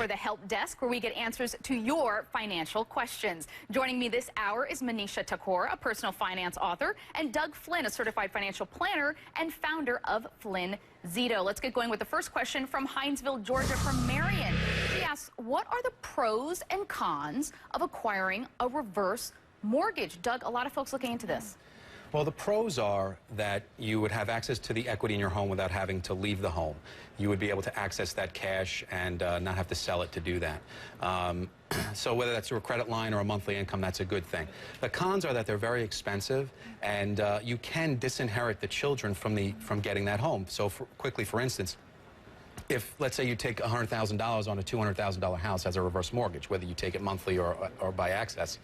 for the Help Desk, where we get answers to your financial questions. Joining me this hour is Manisha Thakor, a personal finance author, and Doug Flynn, a certified financial planner and founder of Flynn Zito. Let's get going with the first question from Hinesville, Georgia, from Marion. She asks, what are the pros and cons of acquiring a reverse mortgage? Doug, a lot of folks looking into this. Well, the pros are that you would have access to the equity in your home without having to leave the home. You would be able to access that cash and not have to sell it to do that. So whether that's through a credit line or a monthly income, that's a good thing. The cons are that they're very expensive, and you can disinherit the children from getting that home. So for instance, if, let's say, you take $100,000 on a $200,000 house as a reverse mortgage, whether you take it monthly or by access,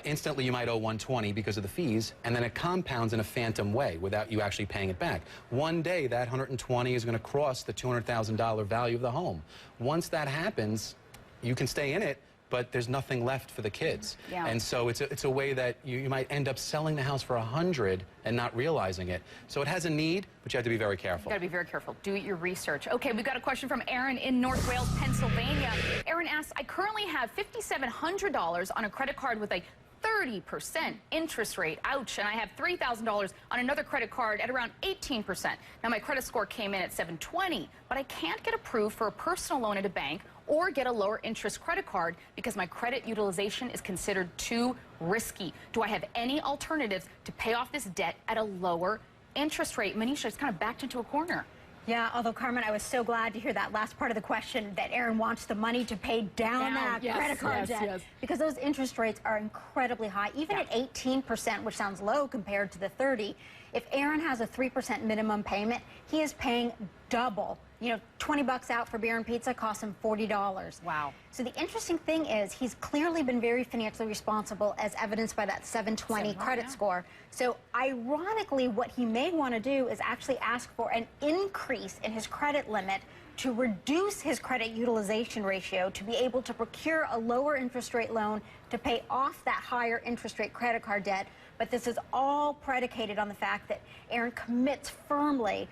instantly you might owe $120 because of the fees, and then it compounds in a phantom way without you actually paying it back. One day, that $120 is going to cross the $200,000 value of the home. Once that happens, you can stay in it, but there's nothing left for the kids. Yeah. And so it's a way that you might end up selling the house for $100 and not realizing it. So it has a need, but you have to be very careful. You've got to be very careful. Do your research. Okay, we've got a question from Aaron in North Wales, Pennsylvania. Aaron asks, I currently have $5,700 on a credit card with a 30% interest rate. Ouch. And I have $3,000 on another credit card at around 18%. Now, my credit score came in at 720, but I can't get approved for a personal loan at a bank or get a lower interest credit card because my credit utilization is considered too risky. Do I have any alternatives to pay off this debt at a lower interest rate? Manisha, it's kind of backed into a corner. Yeah, although, Carmen, I was so glad to hear that last part of the question, that Aaron wants the money to pay down that credit card debt. Because those interest rates are incredibly high. Even at 18%, which sounds low compared to the 30%, if Aaron has a 3% minimum payment, he is paying double. You know, 20 bucks out for beer and pizza costs him $40. Wow. So the interesting thing is he's clearly been very financially responsible, as evidenced by that 720 credit score. So ironically, what he may want to do is actually ask for an increase in his credit limit to reduce his credit utilization ratio, to be able to procure a lower interest rate loan to pay off that higher interest rate credit card debt. But this is all predicated on the fact that Aaron commits firmly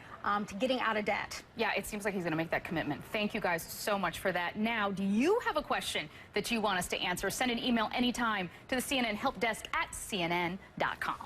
to getting out of debt. Yeah, it seems like he's going to make that commitment. Thank you guys so much for that. Now, do you have a question that you want us to answer? Send an email anytime to the CNN Help Desk at CNN.com.